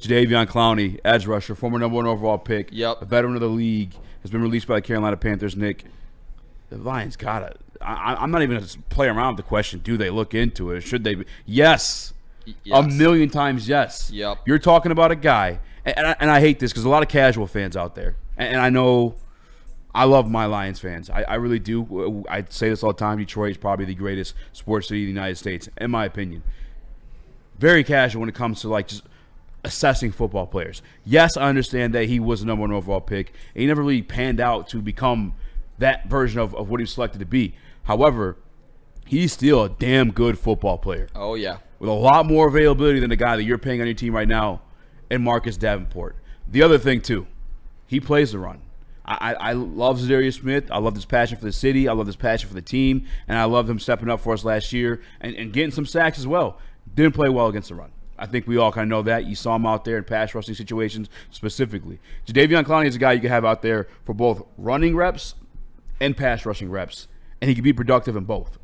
Jadeveon Clowney, edge rusher, former number 1 overall pick, Yep. a veteran of the league, has been released by the Carolina Panthers. Nick, the Lions got it. I'm not even going to play around with the question, do they look into it? Should they? Yes. A million times yes. Yep. You're talking about a guy, and I hate this because a lot of casual fans out there, and I know I love my Lions fans. I really do. I say this all the time. Detroit is probably the greatest sports city in the United States, in my opinion. Very casual when it comes to like just assessing football players. Yes, I understand that he was the number 1 overall pick, and he never really panned out to become that version of what he was selected to be. However, he's still a damn good football player. Oh, yeah. With a lot more availability than the guy that you're paying on your team right now, and Marcus Davenport. The other thing, too, he plays the run. I love Zadarius Smith. I love his passion for the city. I love his passion for the team. And I love him stepping up for us last year and getting some sacks as well. Didn't play well against the run. I think we all kind of know that. You saw him out there in pass rushing situations specifically. Jadeveon Clowney is a guy you can have out there for both running reps and pass rushing reps. And he can be productive in both.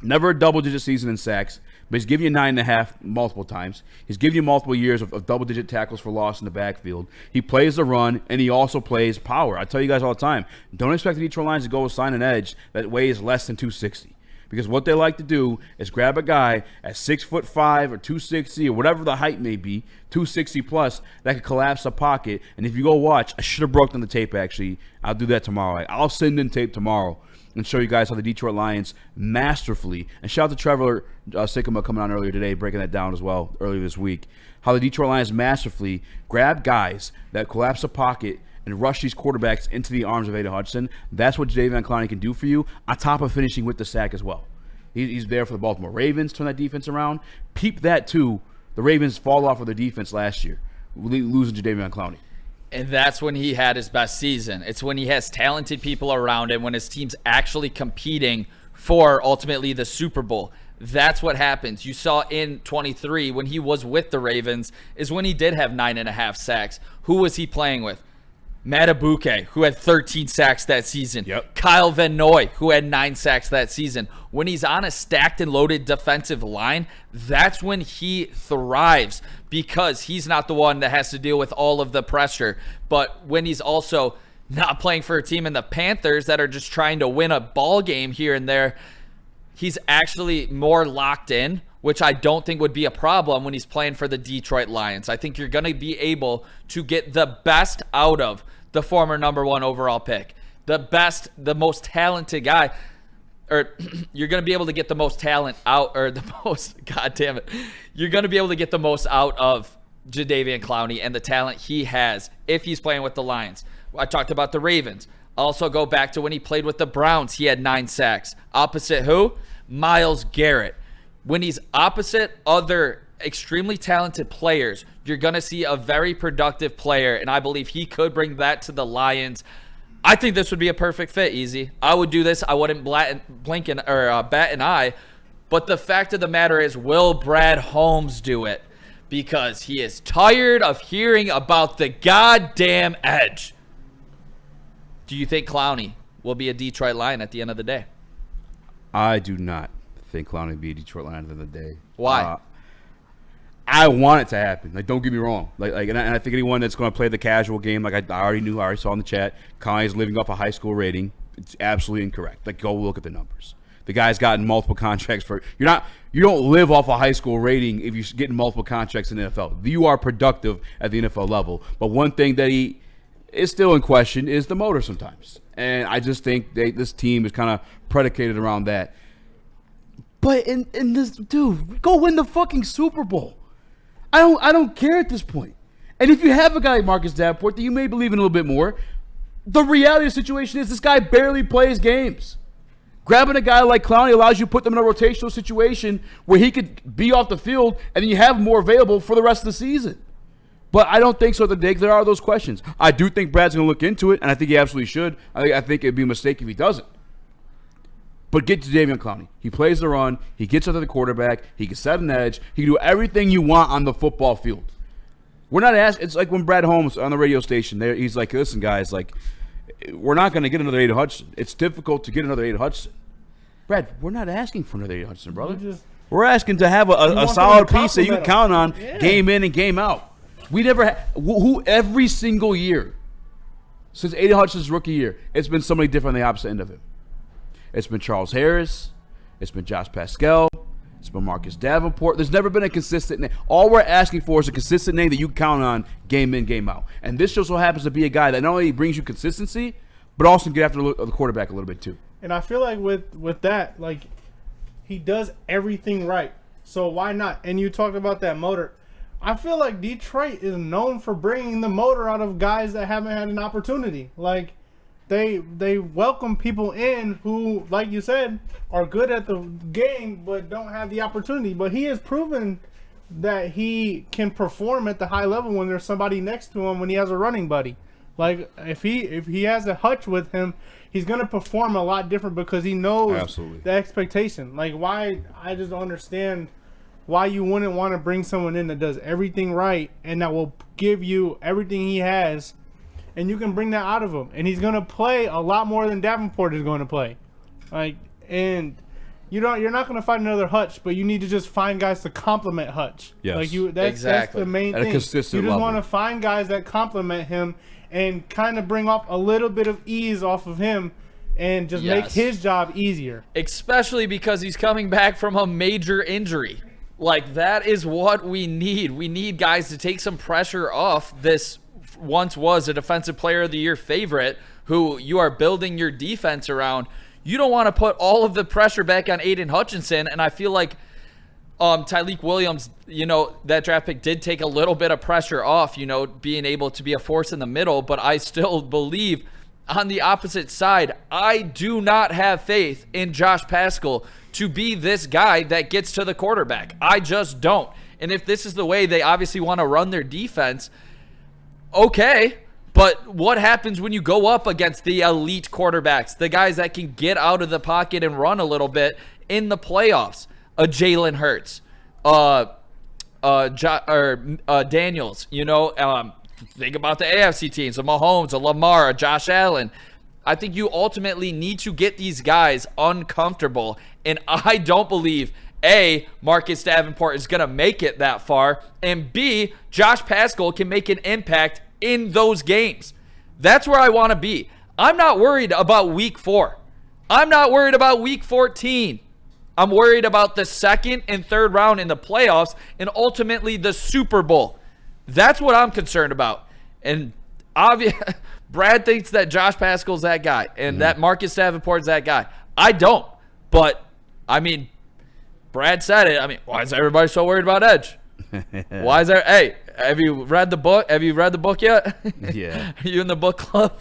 Never a double-digit season in sacks, but he's given you 9.5 multiple times. He's given you multiple years of double-digit tackles for loss in the backfield. He plays the run, and he also plays power. I tell you guys all the time, don't expect the Detroit Lions to go sign an edge that weighs less than 260. Because what they like to do is grab a guy at 6'5" or 260 or whatever the height may be, 260 plus, that could collapse a pocket. And if you go watch, I should have broke down the tape actually. I'll do that tomorrow. I'll send in tape tomorrow and show you guys how the Detroit Lions masterfully, and shout out to Trevor Sycamore coming on earlier today, breaking that down as well earlier this week, how the Detroit Lions masterfully grab guys that collapse a pocket and rush these quarterbacks into the arms of Aiden Hutchinson. That's what Jadeveon Clowney can do for you, on top of finishing with the sack as well. He's there for the Baltimore Ravens, turn that defense around. Peep that too. The Ravens fall off of their defense last year, losing Jadeveon Clowney. And that's when he had his best season. It's when he has talented people around him, when his team's actually competing for ultimately the Super Bowl. That's what happens. You saw in 23 when he was with the Ravens is when he did have 9.5 sacks. Who was he playing with? Matabuke, who had 13 sacks that season. Yep. Kyle Van Noy, who had 9 sacks that season. When he's on a stacked and loaded defensive line, that's when he thrives because he's not the one that has to deal with all of the pressure. But when he's also not playing for a team in the Panthers that are just trying to win a ball game here and there, he's actually more locked in, which I don't think would be a problem when he's playing for the Detroit Lions. I think you're going to be able to get the best out of the former number 1 overall pick, the best, the most talented guy, or you're going to be able to get the most talent out, or the most, God damn it, you're going to be able to get the most out of Jadeveon Clowney and the talent he has if he's playing with the Lions. I talked about the Ravens. Also go back to when he played with the Browns, he had 9 sacks. Opposite who? Myles Garrett. When he's opposite other extremely talented players, you're going to see a very productive player, and I believe he could bring that to the Lions. I think this would be a perfect fit, Easy. I would do this. I wouldn't bat an eye. But the fact of the matter is, will Brad Holmes do it? Because he is tired of hearing about the goddamn edge. Do you think Clowney will be a Detroit Lion at the end of the day? I do not think Clowney will be a Detroit Lion at the end of the day. Why? I want it to happen. Like, don't get me wrong. And I think anyone that's going to play the casual game, like I already saw in the chat, Clowney's living off a high school rating. It's absolutely incorrect. Like, go look at the numbers. The guy's gotten multiple contracts for. You don't live off a high school rating if you're getting multiple contracts in the NFL. You are productive at the NFL level. But one thing that he is still in question is the motor sometimes. And I just think this team is kind of predicated around that. But in this, dude, go win the fucking Super Bowl. I don't care at this point. And if you have a guy like Marcus Davenport that you may believe in a little bit more, the reality of the situation is this guy barely plays games. Grabbing a guy like Clowney allows you to put them in a rotational situation where he could be off the field and then you have more available for the rest of the season. But I don't think so. There are those questions. I do think Brad's going to look into it, and I think he absolutely should. I think it'd be a mistake if he doesn't. But get to Jadeveon Clowney. He plays the run. He gets after the quarterback. He can set an edge. He can do everything you want on the football field. We're not asking. It's like when Brad Holmes on the radio station, he's like, listen, guys, like, we're not going to get another Aiden Hutchinson. It's difficult to get another Aiden Hutchinson. Brad, we're not asking for another Aiden Hutchinson, brother. We're asking to have a solid piece that you can count on game in and game out. We never had who every single year since Aiden Hutchinson's rookie year, it's been somebody different on the opposite end of him. It's been Charles Harris. It's been Josh Pascal. It's been Marcus Davenport. There's never been a consistent name. All we're asking for is a consistent name that you can count on game in, game out. And this just so happens to be a guy that not only brings you consistency, but also can get after the quarterback a little bit too. And I feel like with that, like, he does everything right. So why not? And you talked about that motor. I feel like Detroit is known for bringing the motor out of guys that haven't had an opportunity. Like, they welcome people in who, like you said, are good at the game but don't have the opportunity. But he has proven that he can perform at the high level when there's somebody next to him when he has a running buddy. Like, if he has a Hutch with him, he's going to perform a lot different because he knows the expectation. Like, why I just don't understand why you wouldn't want to bring someone in that does everything right and that will give you everything he has, and you can bring that out of him. And he's going to play a lot more than Davenport is going to play. Like, and you're not going to find another Hutch, but you need to just find guys to complement Hutch. Yes. Like, that's the main At thing. a consistent you just level. want to find guys that complement him and kind of bring off a little bit of ease off of him and just make his job easier. Especially because he's coming back from a major injury. Like, that is what we need. We need guys to take some pressure off this once was a Defensive Player of the Year favorite who you are building your defense around. You don't want to put all of the pressure back on Aiden Hutchinson, and I feel like Tyleik Williams, that draft pick did take a little bit of pressure off, being able to be a force in the middle, but I still believe on the opposite side, I do not have faith in Josh Pascal to be this guy that gets to the quarterback. I just don't. And if this is the way they obviously want to run their defense, okay, but what happens when you go up against the elite quarterbacks, the guys that can get out of the pocket and run a little bit in the playoffs? A Jalen Hurts, Daniels, think about the AFC teams, a Mahomes, a Lamar, a Josh Allen. I think you ultimately need to get these guys uncomfortable, and I don't believe, A, Marcus Davenport is going to make it that far, and B, Josh Pascal can make an impact in those games. That's where I want to be. I'm not worried about week 4. I'm not worried about week 14. I'm worried about the second and third round in the playoffs and ultimately the Super Bowl. That's what I'm concerned about. And Brad thinks that Josh Pascal's that guy and that Marcus Davenport's that guy. I don't. But, Brad said it. Why is everybody so worried about edge? Why is there? Hey, have you read the book? Have you read the book yet? Yeah. Are you in the book club?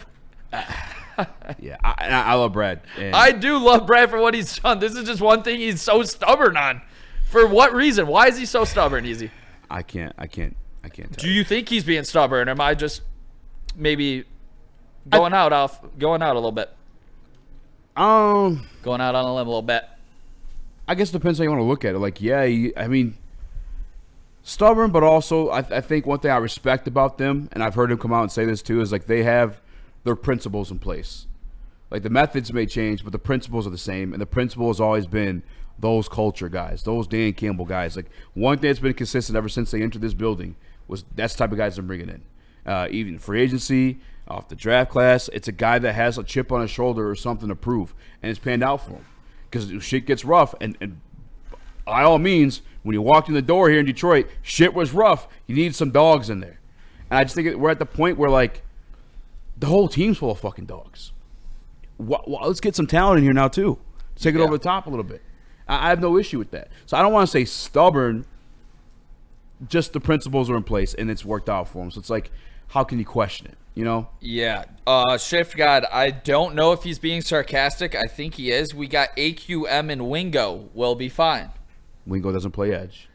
Yeah, I love Brad. And I do love Brad for what he's done. This is just one thing he's so stubborn on. For what reason? Why is he so stubborn, Easy? I can't tell. Do you think he's being stubborn? Am I just maybe going out a little bit? Going out on a limb a little bit. I guess it depends how you want to look at it. Like, stubborn, but also I think one thing I respect about them, and I've heard him come out and say this too, is like they have their principles in place. Like, the methods may change, but the principles are the same, and the principle has always been those culture guys, those Dan Campbell guys. Like, one thing that's been consistent ever since they entered this building was that's the type of guys they're bringing in. Even free agency, off the draft class, it's a guy that has a chip on his shoulder or something to prove, and it's panned out for him. Because shit gets rough, and by all means, when you walked in the door here in Detroit, shit was rough. You need some dogs in there. And I just think we're at the point where, like, the whole team's full of fucking dogs. Let's get some talent in here now, too. Take it over the top a little bit. I have no issue with that. So I don't want to say stubborn. Just the principles are in place, and it's worked out for them. So it's like, how can you question it, Yeah. Shift God, I don't know if he's being sarcastic. I think he is. We got AQM and Wingo. We'll be fine. Wingo doesn't play edge.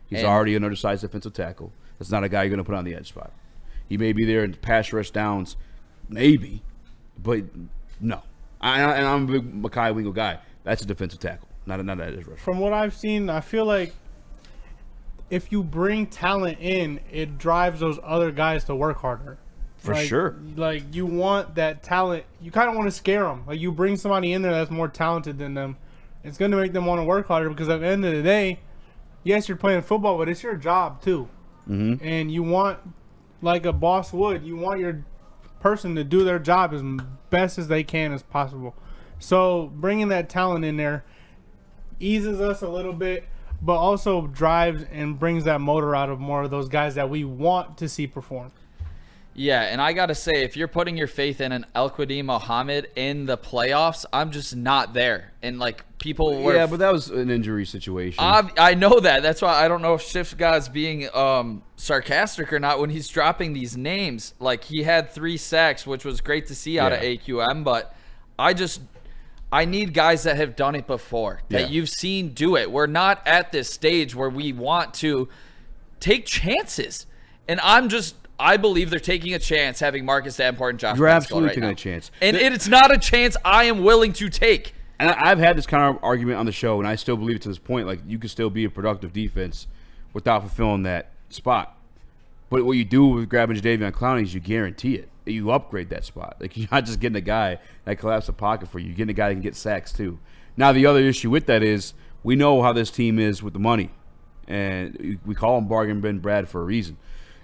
He's already an undersized defensive tackle. That's not a guy you're going to put on the edge spot. He may be there in pass rush downs, maybe, but no. I'm a big Mekhi Wingo guy. That's a defensive tackle, not an edge rusher. From what I've seen, I feel like if you bring talent in, it drives those other guys to work harder. For sure. Like, you want that talent. You kind of want to scare them. Like, you bring somebody in there that's more talented than them. It's going to make them want to work harder because at the end of the day, yes, you're playing football, but it's your job too. Mm-hmm. And you want like a boss would. You want your person to do their job as best as they can as possible. So bringing that talent in there eases us a little bit, but also drives and brings that motor out of more of those guys that we want to see perform. Yeah, and I got to say, if you're putting your faith in an El-Quadim Mohammed in the playoffs, I'm just not there. And, like, people were... Yeah, but that was an injury situation. I know that. That's why I don't know if Shift God's being sarcastic or not when he's dropping these names. Like, he had 3 sacks, which was great to see out of AQM, but I need guys that have done it before, that you've seen do it. We're not at this stage where we want to take chances. And I believe they're taking a chance having Marcus Davenport and Josh You're Pascal absolutely right taking now. a chance. And it's not a chance I am willing to take. And I've had this kind of argument on the show, and I still believe it to this point. Like, you can still be a productive defense without fulfilling that spot. But what you do with grabbing Jadeveon Clowney is you guarantee it. You upgrade that spot. Like, you're not just getting a guy that collapses the pocket for you. You're getting a guy that can get sacks, too. Now, the other issue with that is we know how this team is with the money. And we call him Bargain Bin Brad for a reason.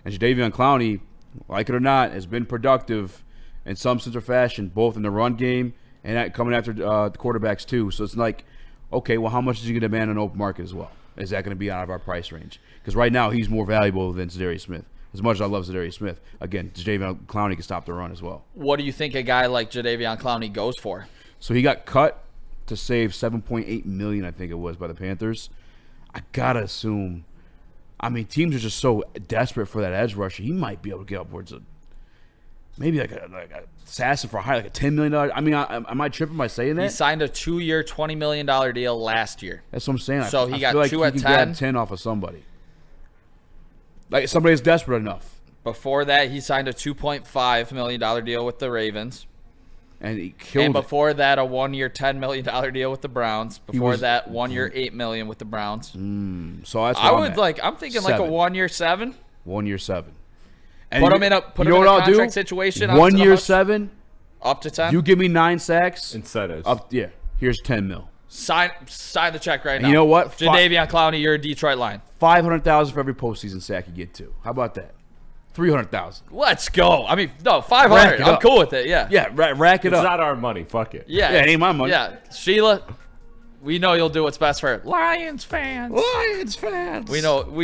And Jadeveon Clowney, like it or not, has been productive in some sense or fashion, both in the run game and coming after the quarterbacks too. So it's like, okay, well, how much is he going to demand on the open market as well? Is that going to be out of our price range? Because right now he's more valuable than Zadarius Smith. As much as I love Zadarius Smith, again, Jadeveon Clowney can stop the run as well. What do you think a guy like Jadeveon Clowney goes for? So he got cut to save $7.8 million, I think it was, by the Panthers. I gotta assume. I mean, teams are just so desperate for that edge rusher. He might be able to get upwards of maybe like a assassin for a high, like a $10 million. I mean, am I tripping by saying that? He signed a 2-year, $20 million deal last year. That's what I'm saying. So I he got feel like 2 he at can 10. grab 10 off of somebody. Like somebody's desperate enough. Before that, he signed a $2.5 million deal with the Ravens. And he killed And before that, a 1-year, $10 million deal with the Browns. Before that, 1 year, $8 million with the Browns. So that's what I'm thinking like a 1 year, 7. 1 year, 7. And Put him in a contract situation. 1 year, 7. Up to 10. You give me 9 sacks. Incentives. Here's 10 mil. Sign the check right now. You know what? Jadeveon Clowney, you're a Detroit Lion. $500,000 for every postseason sack you get to. How about that? $300,000. Let's go. I mean, no, $500. I'm cool with it. Yeah. Yeah, rack it It's up. not our money. Fuck it. Yeah. Yeah, it ain't my money. Yeah. Sheila, we know you'll do what's best for Lions fans. Lions fans. We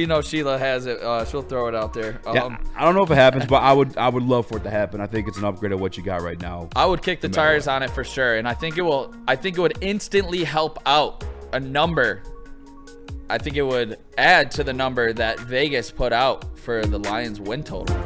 know Sheila has it. She'll throw it out there. Yeah, I don't know if it happens, but I would love for it to happen. I think it's an upgrade of what you got right now. I would kick the tires on it for sure, and I think it would instantly help out a number. I think it would add to the number that Vegas put out for the Lions win total.